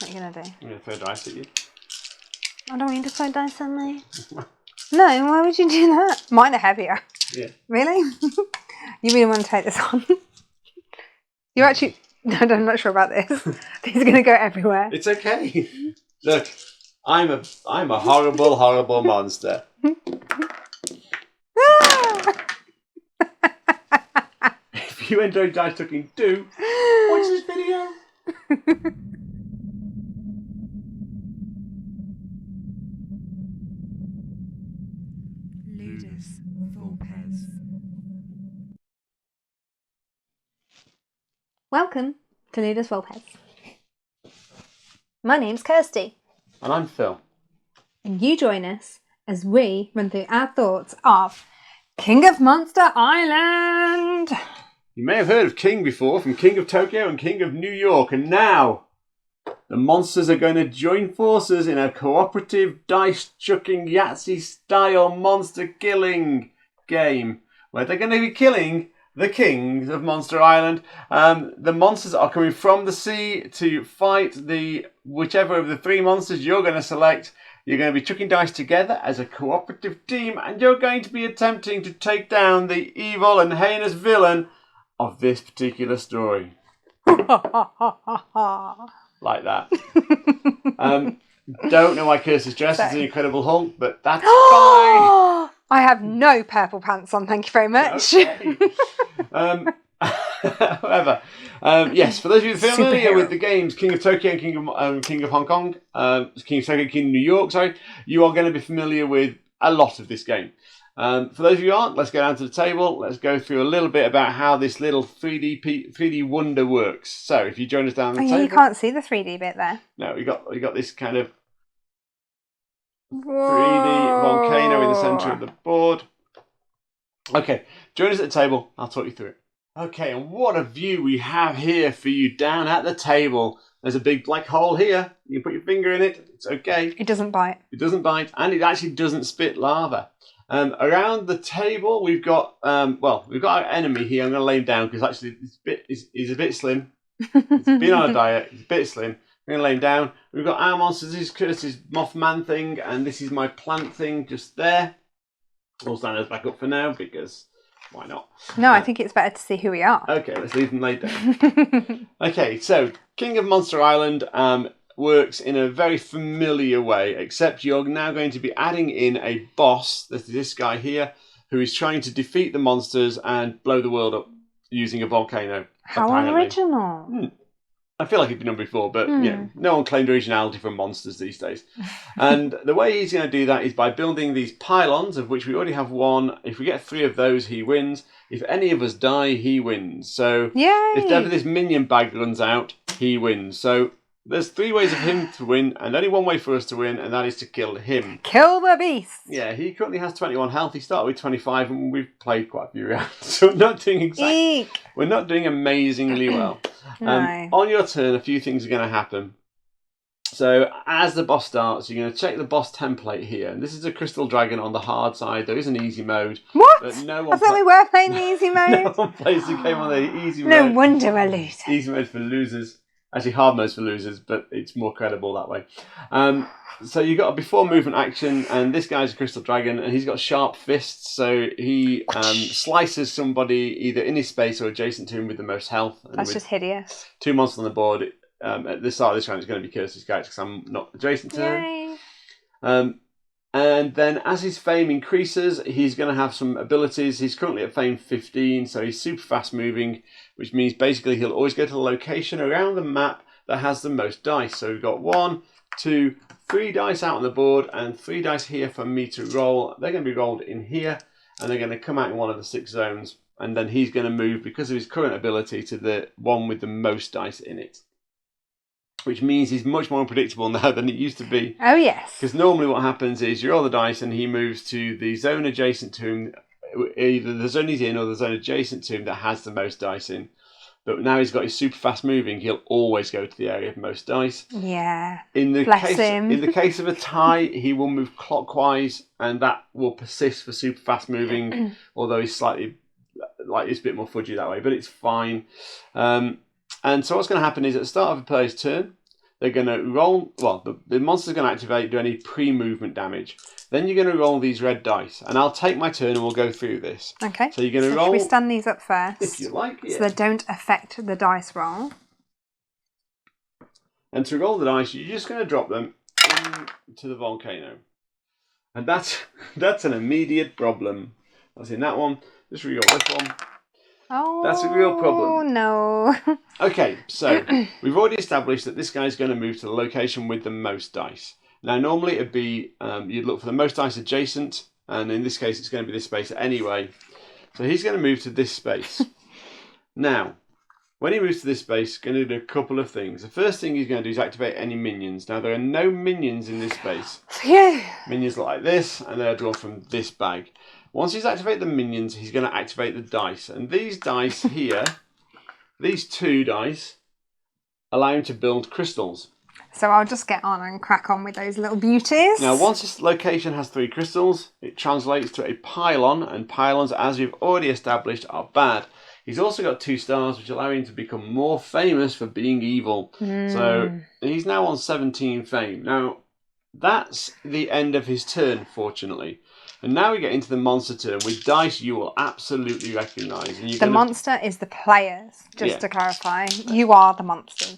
What are you going to do? I'm going to throw dice at you. I don't want you to throw dice at me. No, why would you do that? Mine are heavier. Yeah. Really? You really want to take this on? You're actually... No, I'm not sure about this. These are going to go everywhere. It's okay. Look, I'm a horrible, horrible monster. If you enjoyed Dice Tucking, do watch this video. Ludus Volpez. Welcome to Ludus Volpez. My name's Kirsty. And I'm Phil. And you join us as we run through our thoughts of King of Monster Island. You may have heard of King before, from King of Tokyo and King of New York, and now the monsters are going to join forces in a cooperative dice-chucking Yahtzee-style monster killing game, where they're going to be killing the kings of Monster Island. The monsters are coming from the sea to fight whichever of the three monsters you're going to select. You're going to be chucking dice together as a cooperative team, and you're going to be attempting to take down the evil and heinous villain of this particular story. Like that. Don't know why Kirsty's dressed as an Incredible Hulk, but that's fine. I have no purple pants on, thank you very much. Okay. However, yes, for those of you familiar with the games King of Tokyo and King of Hong Kong, King of Tokyo and King of New York, you are going to be familiar with a lot of this game. For those of you who aren't, let's go down to the table. Let's go through a little bit about how this little 3D wonder works. So, if you join us down the table, you can't see the 3D bit there. No, we got this kind of 3D volcano in the centre of the board. Okay, join us at the table. I'll talk you through it. Okay, and what a view we have here for you down at the table. There's a big black hole here. You can put your finger in it. It's okay. It doesn't bite. It doesn't bite, and it actually doesn't spit lava. Around the table, we've got our enemy here. I'm going to lay him down because actually he's a bit slim. He's been on a diet. He's a bit slim. I'm going to lay him down. We've got our monsters. This is Kirsty's Mothman thing, and this is my plant thing just there. We'll stand those back up for now because why not? No, I think it's better to see who we are. Okay, let's leave them laid down. Okay, so King of Monster Island works in a very familiar way, except you're now going to be adding in a boss. This guy here, who is trying to defeat the monsters and blow the world up using a volcano. How apparently. original. I feel like it's been done before, but no one claimed originality from monsters these days. And the way he's going to do that is by building these pylons, of which we already have one. If we get 3 of those, he wins. If any of us die, he wins. So if ever this minion bag runs out, he wins. So there's 3 ways of him to win, and only one way for us to win, and that is to kill him. Kill the beast. Yeah, he currently has 21 health. He started with 25, and we've played quite a few rounds, so we're not doing amazingly well. No. On your turn, a few things are going to happen. So as the boss starts, you're going to check the boss template here, and this is a crystal dragon on the hard side. There is an easy mode. What? But no one I thought we were playing the easy mode. No one plays the game on the easy mode. No wonder we're losing. Easy mode for losers. Actually, hard mode's for losers, but it's more credible that way. So you've got a before movement action, and this guy's a crystal dragon, and he's got sharp fists, so he slices somebody either in his space or adjacent to him with the most health. And That's just hideous. 2 monsters on the board. At the start of this round, it's going to be Kirsty's character because I'm not adjacent to Yay. her. And then as his fame increases, he's going to have some abilities. He's currently at fame 15, so he's super fast moving, which means basically he'll always go to the location around the map that has the most dice. So we've got 1, 2, 3 dice out on the board and 3 dice here for me to roll. They're going to be rolled in here, and they're going to come out in one of the 6 zones. And then he's going to move, because of his current ability, to the one with the most dice in it. Which means he's much more unpredictable now than it used to be. Oh, yes. Because normally what happens is you roll the dice and he moves to the zone adjacent to him, either the zone he's in or the zone adjacent to him that has the most dice in. But now he's got his super fast moving, he'll always go to the area of most dice. Yeah. In the him. In the case of a tie, he will move clockwise, and that will persist for super fast moving, although he's slightly, it's a bit more fudgy that way, but it's fine. And so what's going to happen is at the start of a player's turn, they're going to roll. Well, the monster's going to activate, do any pre-movement damage. Then you're going to roll these red dice, and I'll take my turn and we'll go through this. Okay. So you're going to roll. Should we stand these up first? If you like, yeah. So they don't affect the dice roll. And to roll the dice, you're just going to drop them into the volcano. And that's an immediate problem. That's in that one. Just re-roll this one. Oh, That's a real problem. Oh, no. Okay, so we've already established that this guy's going to move to the location with the most dice. Now, normally it'd be, you'd look for the most dice adjacent, and in this case, it's going to be this space anyway. So he's going to move to this space. Now, when he moves to this space, he's going to do a couple of things. The first thing he's going to do is activate any minions. Now, there are no minions in this space. Phew. Minions look like this, and they're drawn from this bag. Once he's activated the minions, he's going to activate the dice. And these dice here, these 2 dice, allow him to build crystals. So I'll just get on and crack on with those little beauties. Now, once this location has 3 crystals, it translates to a pylon, and pylons, as we've already established, are bad. He's also got 2 stars, which allow him to become more famous for being evil. So he's now on 17 fame. Now, that's the end of his turn, fortunately. And now we get into the monster turn with dice you will absolutely recognise. The monster is the players, just to clarify. You are the monsters.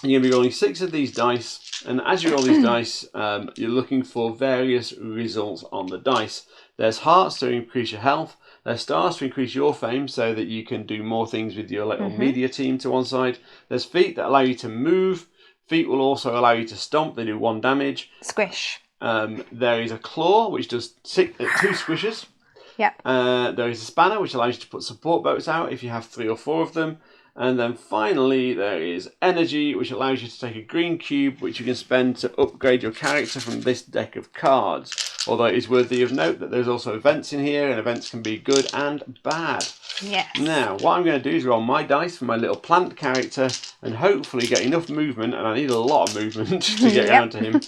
You're going to be rolling 6 of these dice, and as you roll these dice, you're looking for various results on the dice. There's hearts to increase your health, there's stars to increase your fame so that you can do more things with your little media team to one side. There's feet that allow you to move. Feet will also allow you to stomp, they do 1 damage. Squish. There is a claw, which does 2 squishes. Yep. There is a spanner, which allows you to put support boats out if you have 3 or 4 of them. And then finally, there is energy, which allows you to take a green cube, which you can spend to upgrade your character from this deck of cards. Although it is worthy of note that there's also events in here, and events can be good and bad. Yes. Now, what I'm going to do is roll my dice for my little plant character and hopefully get enough movement, and I need a lot of movement to get around to him,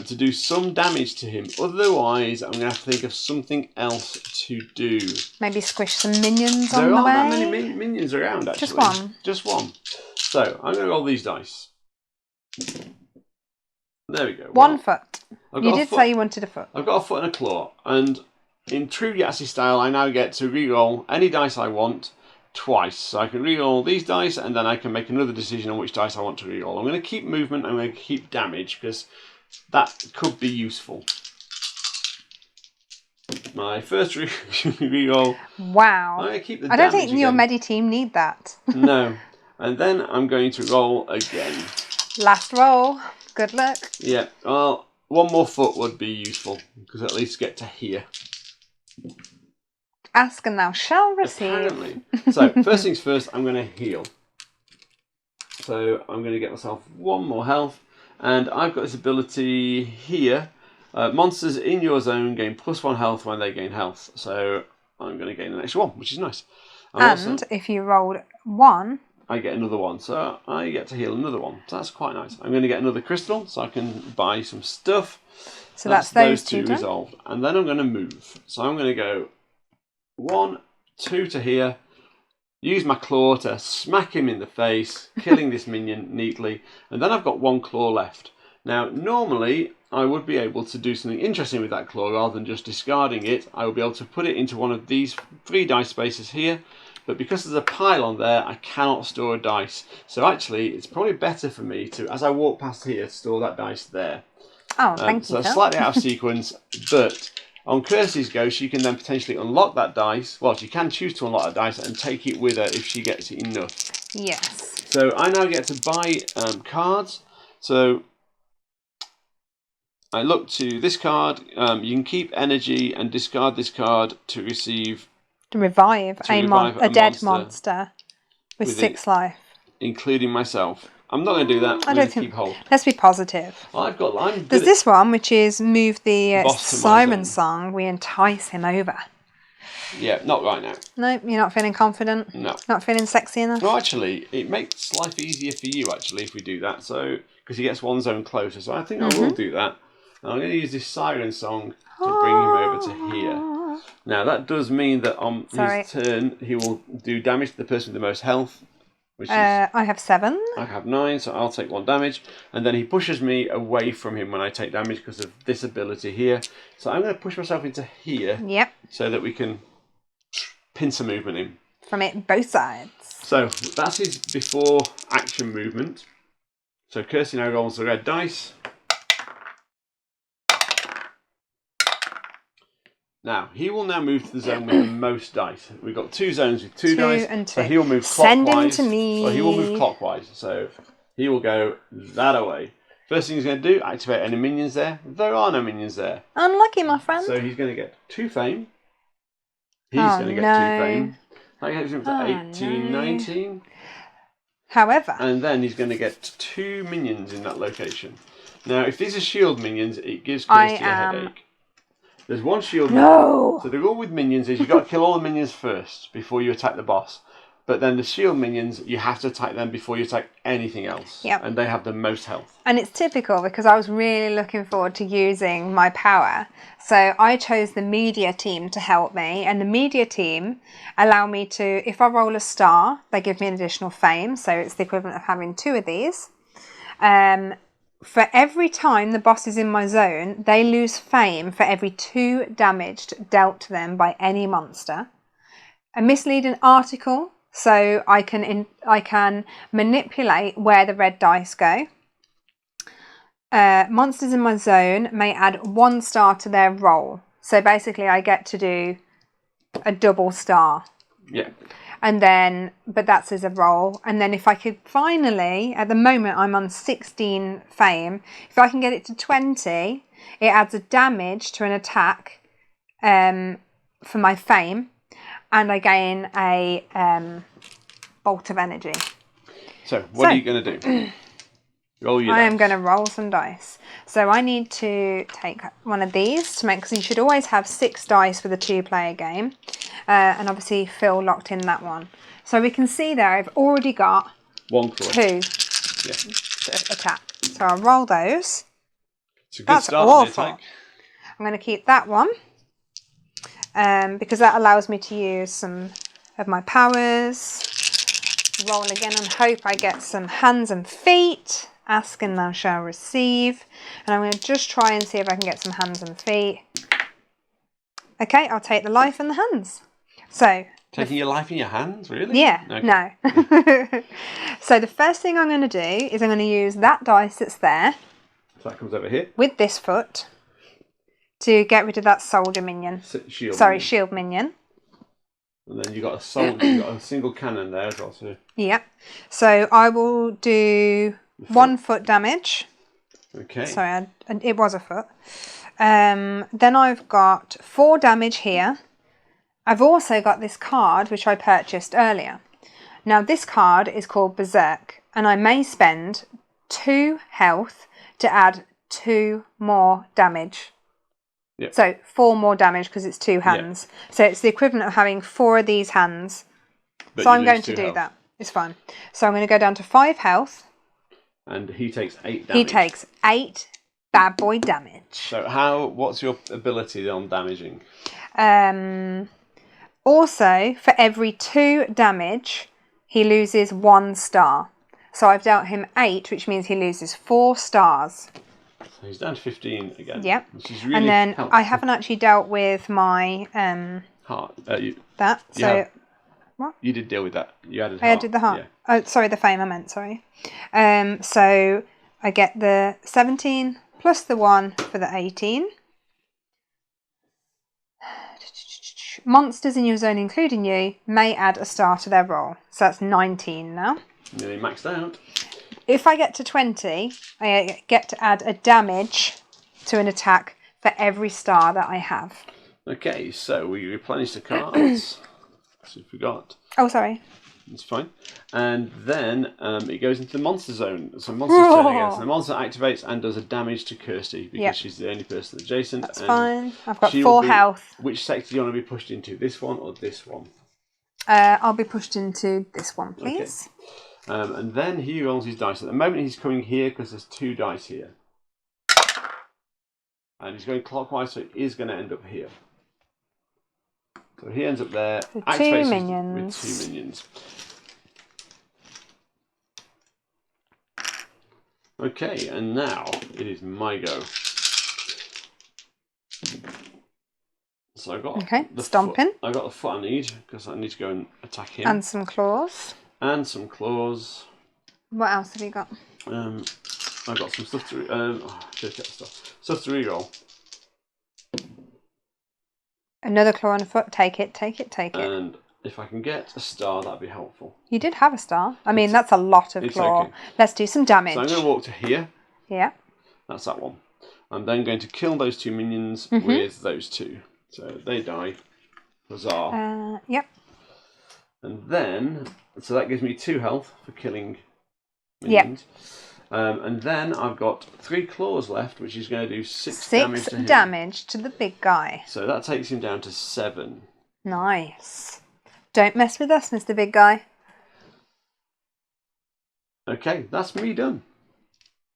to do some damage to him. Otherwise, I'm going to have to think of something else to do. Maybe squish some minions on There the way. aren't that many minions around, actually. Just 1. Just 1. So, I'm going to roll these dice. There we go. 1 foot. I've You got a did foot. say you wanted a foot. I've got a foot and a claw, and in true Yahtzee style, I now get to re-roll any dice I want twice. So I can re-roll these dice, and then I can make another decision on which dice I want to re-roll. I'm going to keep movement, I'm going to keep damage, because that could be useful. My first re-roll. Wow. I'm going to keep the I don't damage think your again. Medi team need that. No. And then I'm going to roll again. Last roll. Good luck. Yeah, well, 1 more foot would be useful, because at least get to here. Ask and thou shall receive. Apparently. So, first things first, I'm going to heal. So, I'm going to get myself 1 more health. And I've got this ability here. Monsters in your zone gain +1 health when they gain health. So, I'm going to gain an extra 1, which is nice. And if you rolled 1... I get another 1, so I get to heal another 1. So that's quite nice. I'm going to get another crystal, so I can buy some stuff. So that's those 2 done. resolved. And then I'm going to move. So I'm going to go 1, 2 to here. Use my claw to smack him in the face, killing this minion neatly. And then I've got 1 claw left. Now, normally, I would be able to do something interesting with that claw rather than just discarding it. I will be able to put it into one of these 3 dice spaces here. But because there's a pylon there, I cannot store a dice. So actually, it's probably better for me to, as I walk past here, store that dice there. Oh, thank you, So Phil. slightly out of sequence, but on Kirsty's go, she can then potentially unlock that dice. Well, she can choose to unlock that dice and take it with her if she gets enough. Yes. So I now get to buy cards. So I look to this card. You can keep energy and discard this card to receive... To revive, a dead monster with with 6 life. Including myself. I'm not going to do that. I I'm don't going to think. keep hold. Let's be positive. I'm There's good this one, which is move the Boss to my Simon zone. song. We entice him over. Yeah, not right now. No, you're not feeling confident. No. Not feeling sexy enough. Well, actually, it makes life easier for you, actually, if we do that. So, because he gets 1 zone closer. So I think I will do that. And I'm going to use this siren song to bring him over to here. Now, that does mean that on his turn, he will do damage to the person with the most health. which is I have 7. I have 9, so I'll take 1 damage. And then he pushes me away from him when I take damage because of this ability here. So I'm going to push myself into here Yep. so that we can pincer movement in. From it, both sides. So that's his before action movement. So Kirsty now rolls the red dice. Now, he will now move to the zone with the most dice. We've got 2 zones with 2 dice. And 2. So he will move Send clockwise. him to me. Well, he will move clockwise. So he will go that away. First thing he's going to do, activate any minions there. There are no minions there. Unlucky, my friend. So he's going to get 2 fame. He's Oh, going to get no. 2 fame. That gets him to 18, 19. However, And then he's going to get 2 minions in that location. Now, if these are shield minions, it gives Kirsty a headache. There's 1 shield minion. So the rule with minions is you've got to kill all the minions first before you attack the boss. But then the shield minions, you have to attack them before you attack anything else. Yep. And they have the most health. And it's typical because I was really looking forward to using my power. So I chose the media team to help me. And the media team allow me to, if I roll a star, they give me an additional fame. So it's the equivalent of having 2 of these. For every time the boss is in my zone, they lose fame for every 2 damage dealt to them by any monster. A misleading article, so I can manipulate where the red dice go. Monsters in my zone may add 1 star to their roll. So basically I get to do a double star. Yeah. And then, but that's as a roll. And then if I could finally, at the moment I'm on 16 fame, if I can get it to 20, it adds a damage to an attack for my fame. And I gain a bolt of energy. So, what are you going to do? Roll your dice. I am going to roll some dice. So I need to take one of these to make, because you should always have 6 dice for the 2-player game. And obviously Phil locked in that one. So we can see there I've already got 1 claw. 2 Yeah. to attack. So I'll roll those. It's a good That's start on the awful. attack. I'm going to keep that one. Because that allows me to use some of my powers. Roll again and hope I get some hands and feet. Ask and thou shalt receive. And I'm going to just try and see if I can get some hands and feet. Okay, I'll take the life and the hands. So Taking your life in your hands, really? yeah, Okay. no. So the first thing I'm going to do is I'm going to use that dice that's there So that comes over here. with this foot to get rid of that soldier minion. Shield. Sorry, minion. shield minion. And then you got a single cannon there as well. So Yep. So I will do 1 foot damage. okay. Sorry, it was a foot. Then I've got 4 damage here. I've also got this card, which I purchased earlier. Now, this card is called Berserk, and I may spend 2 health to add 2 more damage. Yep. So 4 more damage because it's 2 hands. Yep. So it's the equivalent of having 4 of these hands. But so you I'm going lose to 2 do health. that. It's fine. So I'm going to go down to 5 health. And he takes 8 damage. He takes 8 bad boy damage. So what's your ability on damaging? Also, for every 2 damage, he loses 1 star. So I've dealt him 8, which means he loses 4 stars. So he's down to 15 again. Yep. Which is really and then helpful. I haven't actually dealt with my Heart. that. So what? You did deal with that. You added I heart. added the heart. Yeah. Oh, sorry, the fame I meant. Sorry. So I get the 17 plus the 1 for the 18. Monsters in your zone, including you, may add a star to their roll. So that's 19 now. Nearly maxed out. If I get to 20, I get to add a damage to an attack for every star that I have. Okay, so we replenish the cards. So we forgot. Oh, sorry. It's fine. And then it goes into the monster zone. So monster's turn again. So the monster activates and does a damage to Kirsty because she's the only person adjacent. That's and fine. I've got she 4 will be- health. Which sector do you want to be pushed into? This one or this one? I'll be pushed into this one, please. Okay. And then he rolls his dice. At the moment he's coming here because there's 2 dice here. And he's going clockwise, so it is going to end up here. So he ends up there. So 2 activates minions. with 2 minions. Okay, and now it is my go. So I got the stomping. Foot. I got the foot I need because I need to go and attack him. And some claws. And some claws. What else have you got? I got some stuff to. Should have kept the stuff to reroll. Another claw and a foot. Take it. And if I can get a star, that'd be helpful. You did have a star. I mean, that's a lot of claw. Okay. Let's do some damage. So I'm going to walk to here. Yeah. That's that one. I'm then going to kill those two minions with those two. So they die. Huzzah. Yep. And then, so that gives me 2 health for killing minions. Yep. And then I've got 3 claws left, which is going to do 6 damage to him. 6 damage to the big guy. So that takes him down to 7. Nice. Don't mess with us, Mr. Big Guy. Okay, that's me done.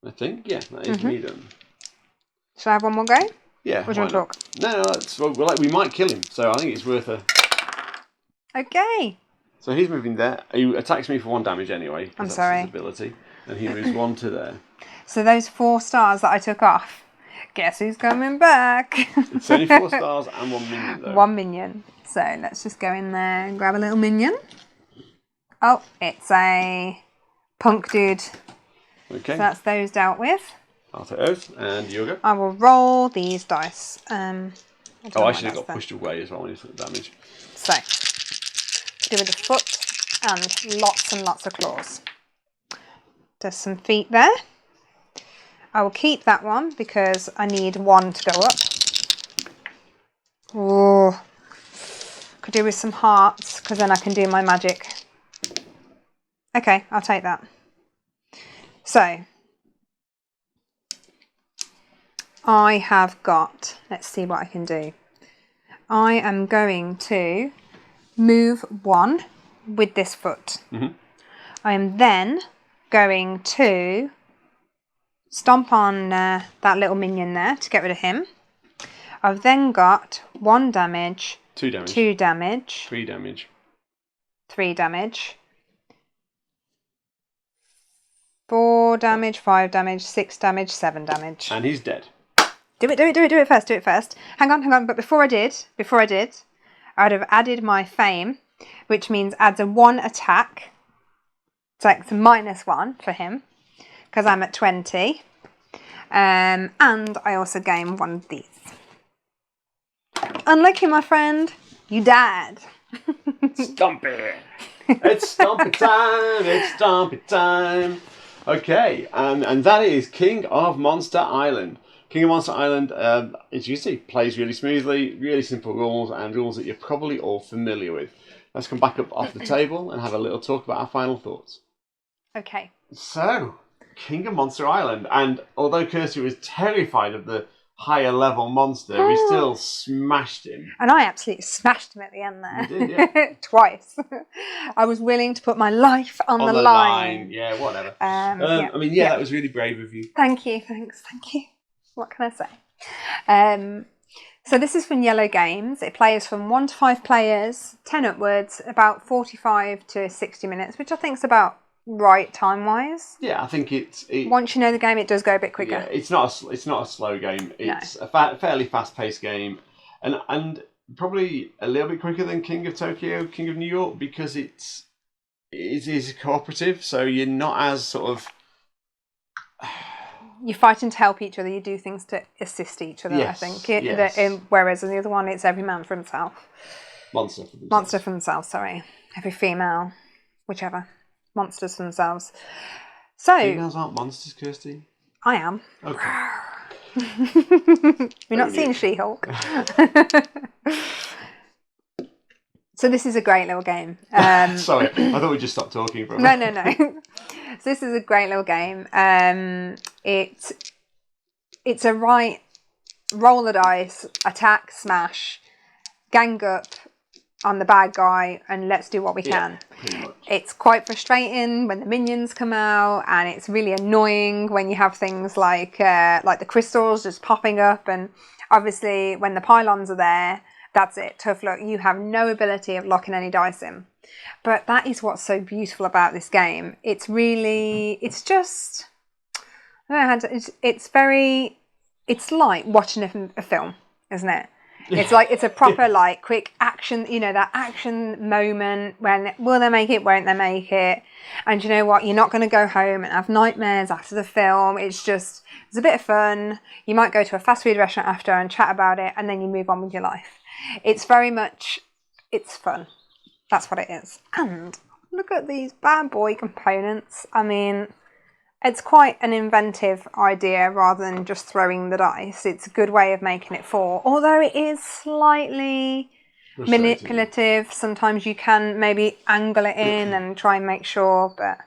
I think, yeah, that is me done. Shall I have one more go? Yeah. Or do you want to talk? No, that's we might kill him, so I think it's worth a. Okay. So he's moving there. He attacks me for 1 damage anyway. I'm that's sorry. His ability, and he moves 1 to there. So those 4 stars that I took off. Guess who's coming back? It's only 4 stars and 1 minion though. 1 minion. So let's just go in there and grab a little minion. Oh, it's a punk dude. Okay. So that's those dealt with. I'll take those, and you go. I will roll these dice. I should have got pushed away as well when you took the damage. So, do with the foot and lots of claws. There's some feet there. I will keep that one because I need 1 to go up. Oh, could do with some hearts because then I can do my magic. Okay, I'll take that. So, I have got, let's see what I can do. I am going to move 1 with this foot. I am then going to stomp on that little minion there to get rid of him. I've then got 1 damage, 2 damage, 2 damage, 3 damage, 3 damage, 4 damage, 5 damage, 6 damage, 7 damage. and he's dead. Do it first. Hang on. But before I did, I would have added my fame, which means adds a 1 attack. So it's a -1 for him, because I'm at 20. And I also gain 1 of these. Unlucky, my friend. You died. Stompy! It's stompy time! It's stompy time! Okay, and that is King of Monster Island. King of Monster Island, as you see, plays really smoothly, really simple rules, and rules that you're probably all familiar with. Let's come back up off the table and have a little talk about our final thoughts. Okay. So, King of Monster Island, and although Kirsty was terrified of the higher level monster, we still smashed him. And I absolutely smashed him at the end there. You did, yeah. Twice. I was willing to put my life on the line. Yeah, whatever. Yeah. I mean, that was really brave of you. Thank you. Thank you. What can I say? So this is from Yellow Games. It plays from 1 to 5 players, 10 upwards, about 45 to 60 minutes, which I think is about right time-wise. Yeah, I think it's... Once you know the game, it does go a bit quicker. Yeah, it's not a slow game. It's a fairly fast-paced game, and probably a little bit quicker than King of Tokyo, King of New York, because it is cooperative, so you're not as sort of... You're fighting to help each other. You do things to assist each other, yes, I think. Yes. Whereas in the other one, it's every man for himself. Monster for themselves, sorry. Every female, whichever. Monsters for themselves. So females aren't monsters, Kirsty? I am. Okay. You're not seeing She-Hulk. So this is a great little game. Sorry, I thought we just stopped talking for a minute. No. So this is a great little game. It's a right roll the dice, attack, smash, gang up on the bad guy, and let's do what we can. Pretty much. It's quite frustrating when the minions come out, and it's really annoying when you have things like the crystals just popping up, and obviously when the pylons are there, that's it, tough luck. You have no ability of locking any dice in. But that is what's so beautiful about this game. It's just, I don't know how to, it's like watching a film, isn't it? It's like, it's a proper, like, quick action, that action moment when, will they make it, won't they make it? And you know what? You're not going to go home and have nightmares after the film. It's a bit of fun. You might go to a fast food restaurant after and chat about it, and then you move on with your life. It's very much, it's fun. That's what it is. And look at these bad boy components. I mean, it's quite an inventive idea rather than just throwing the dice. It's a good way of making it fall, although it is slightly manipulative. Sometimes you can maybe angle it in and try and make sure, but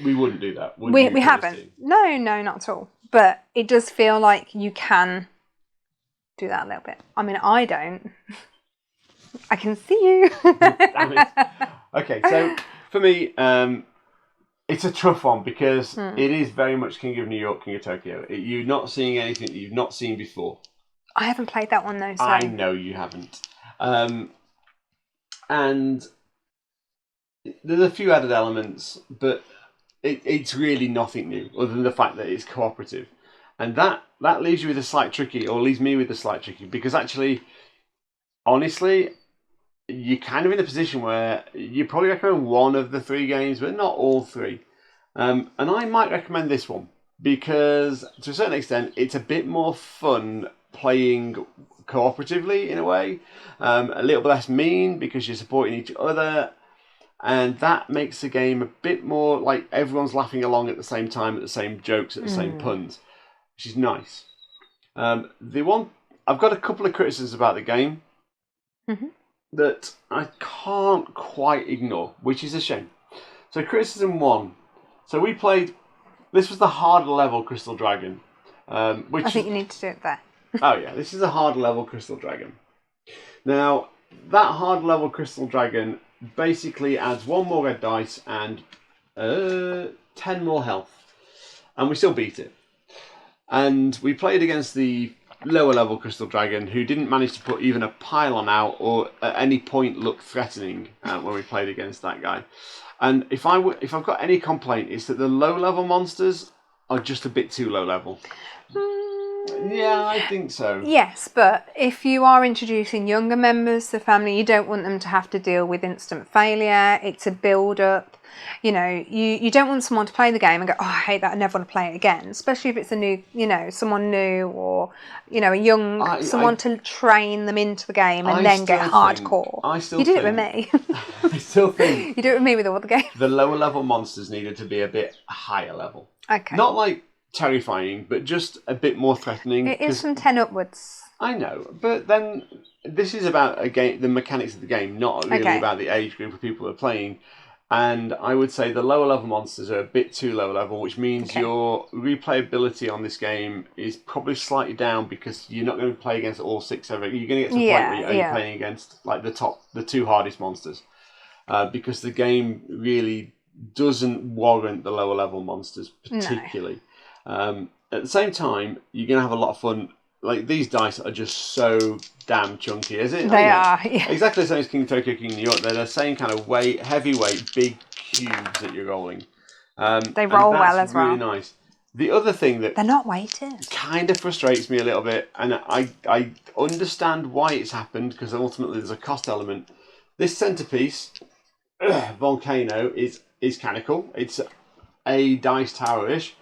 we wouldn't do that. We haven't. No, not at all. But it does feel like you can do that a little bit. I mean, I don't. I can see you. Okay, so for me, it's a tough one because it is very much King of New York, King of Tokyo. You're not seeing anything that you've not seen before. I haven't played that one though. So. I know you haven't. And there's a few added elements, but it's really nothing new other than the fact that it's cooperative. And that leaves you with a slight tricky, or leaves me with a slight tricky, because actually, honestly, you're kind of in a position where you probably recommend one of the three games, but not all three. And I might recommend this one because, to a certain extent, it's a bit more fun playing cooperatively in a way. A little bit less mean because you're supporting each other. And that makes the game a bit more like everyone's laughing along at the same time, at the same jokes, at the same puns, which is nice. I've got a couple of criticisms about the game. That I can't quite ignore, which is a shame. So criticism one. So we played, this was the harder level Crystal Dragon. Which I think you need to do it there. Oh yeah, this is a hard level Crystal Dragon. Now, that hard level Crystal Dragon basically adds one more red dice and 10 more health. And we still beat it. And we played against the lower level Crystal Dragon, who didn't manage to put even a pylon out or at any point look threatening when we played against that guy. And if I've got any complaint, it's that the low level monsters are just a bit too low level. Yeah, I think so. Yes, but if you are introducing younger members to the family, you don't want them to have to deal with instant failure. It's a build-up. You don't want someone to play the game and go, oh, I hate that, I never want to play it again. Especially if it's a new, someone new or, a young, someone to train them into the game and then get hardcore. You did it with me. I still think... You do it with me with all the games. The lower level monsters needed to be a bit higher level. Okay. Not like terrifying, but just a bit more threatening. It is from 10 upwards. I know, but then this is about the mechanics of the game, not really about the age group of people who are playing. And I would say the lower level monsters are a bit too low level, which means your replayability on this game is probably slightly down because you're not going to play against all six ever. You're going to get to a point where you're only playing against like the two hardest monsters, because the game really doesn't warrant the lower level monsters particularly. No. At the same time, you're going to have a lot of fun. Like, these dice are just so damn chunky, is it? They are, yeah. Exactly the same as King of Tokyo, King of New York. They're the same kind of weight, heavyweight, big cubes that you're rolling. They roll well as well. Really nice. The other thing that... They're not weighted. Kind of frustrates me a little bit, and I understand why it's happened, because ultimately there's a cost element. This centerpiece, Volcano, is kind of cool. It's a dice tower-ish.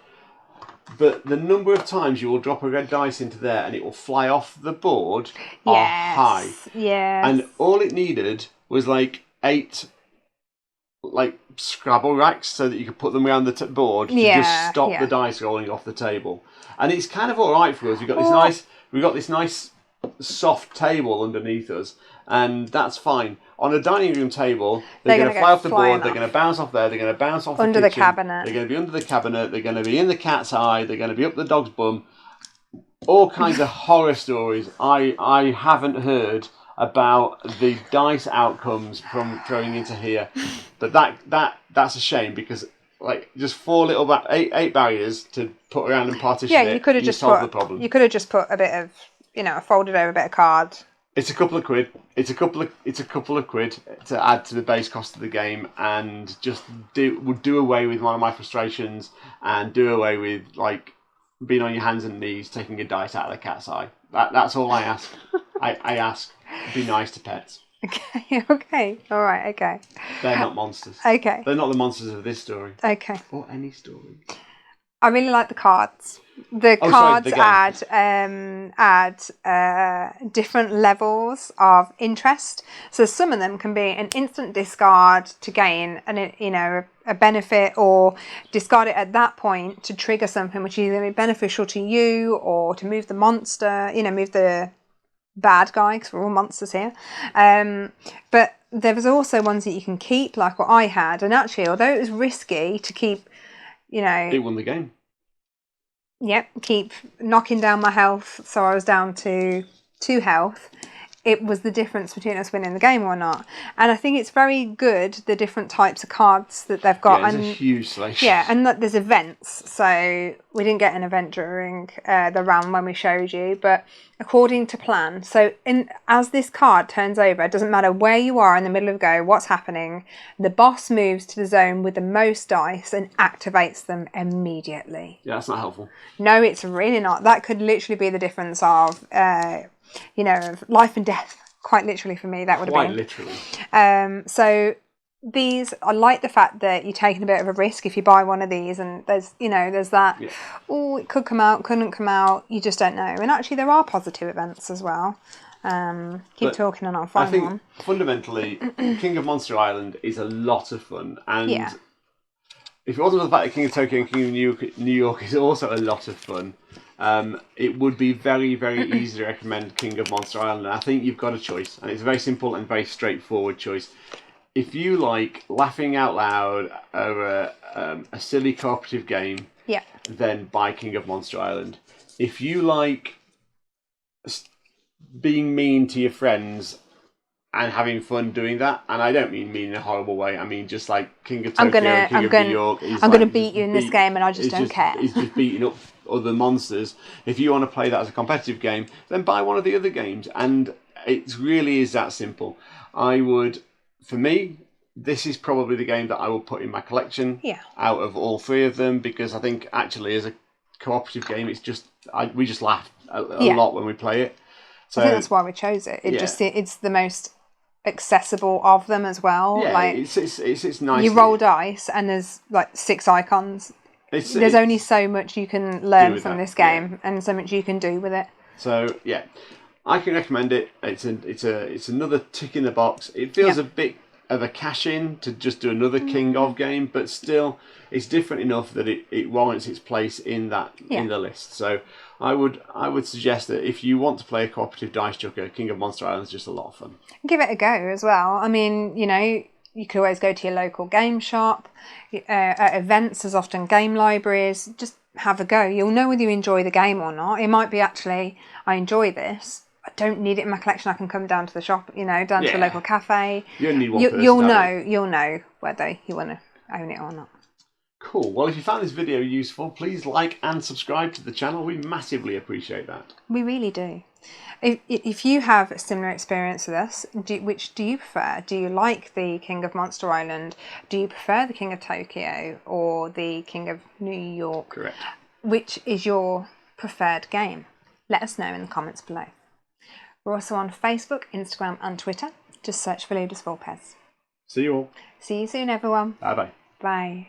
But the number of times you will drop a red dice into there and it will fly off the board are high. Yes. And all it needed was like 8 Scrabble racks so that you could put them around the board to just stop the dice rolling off the table. And it's kind of all right for us. We've got this nice soft table underneath us, and that's fine. On a dining room table, they're going to fly off the board, they're going to bounce off there, they're going to bounce off under the kitchen, cabinet. They're going to be under the cabinet, they're going to be in the cat's eye, they're going to be up the dog's bum. All kinds of horror stories I haven't heard about the dice outcomes from throwing into here. But that's a shame because just 4 little eight barriers to put around and partition it. You could have just solved the problem. You could have just put a bit of a folded over bit of card. It's a couple of quid. It's a couple of quid to add to the base cost of the game, and just would do away with one of my frustrations, and do away with being on your hands and knees, taking a dice out of the cat's eye. That's all I ask. I ask, be nice to pets. Okay, okay. All right, okay. They're not monsters. Okay. They're not the monsters of this story. Okay. Or any story. I really like the cards. The Oh, sorry, cards the game. add different levels of interest. So some of them can be an instant discard to gain a benefit, or discard it at that point to trigger something which is going to be beneficial to you, or to move the monster. Move the bad guy, because we're all monsters here. But there was also ones that you can keep, like what I had. And actually, although it was risky to keep, It won the game. Yep, keep knocking down my health, so I was down to 2 health. It was the difference between us winning the game or not. And I think it's very good, the different types of cards that they've got. Yeah, it's a huge selection. Yeah, and that there's events. So we didn't get an event during the round when we showed you, but according to plan. So as this card turns over, it doesn't matter where you are in the middle of go, what's happening, the boss moves to the zone with the most dice and activates them immediately. Yeah, that's not helpful. No, it's really not. That could literally be the difference of of life and death, quite literally for me. That would have been literally. So these, I like the fact that you're taking a bit of a risk if you buy one of these, and there's that, oh, it could come out, couldn't come out, you just don't know. And actually there are positive events as well. Keep talking and I'll find one. I think fundamentally King of Monster Island is a lot of fun, and if it wasn't for the fact that King of Tokyo and King of New York is also a lot of fun, it would be very, very easy to recommend King of Monster Island. And I think you've got a choice, and it's a very simple and very straightforward choice. If you like laughing out loud over a silly cooperative game, then buy King of Monster Island. If you like being mean to your friends and having fun doing that, and I don't mean mean in a horrible way, I mean just like King of Tokyo and King of New York. I'm going to beat you in this game and I just don't care. He's just beating up other monsters. If you want to play that as a competitive game, then buy one of the other games, and it really is that simple. For me, this is probably the game that I will put in my collection out of all 3 of them, because I think actually as a cooperative game, it's just we just laugh a lot when we play it. So I think that's why we chose it. It's the most accessible of them as well. Yeah, like it's nice. You roll dice and there's like 6 icons. There's only so much you can learn from this game, and so much you can do with it. So yeah, I can recommend it. It's another tick in the box. It feels a bit of a cash in to just do another King of game, but still it's different enough that it warrants its place in the list. So I would suggest that if you want to play a cooperative dice chucker, King of Monster Island is just a lot of fun. Give it a go as well. I mean, you could always go to your local game shop. At events, there's often game libraries. Just have a go. You'll know whether you enjoy the game or not. It might be actually, I enjoy this. I don't need it in my collection. I can come down to the shop, down to the local cafe. You only need one person. You'll know whether you want to own it or not. Cool. Well, if you found this video useful, please like and subscribe to the channel. We massively appreciate that. We really do. If you have a similar experience with us, which do you prefer? Do you like the King of Monster Island? Do you prefer the King of Tokyo or the King of New York? Correct. Which is your preferred game? Let us know in the comments below. We're also on Facebook, Instagram and Twitter. Just search for Ludus Vulpes. See you all. See you soon, everyone. Bye-bye. Bye.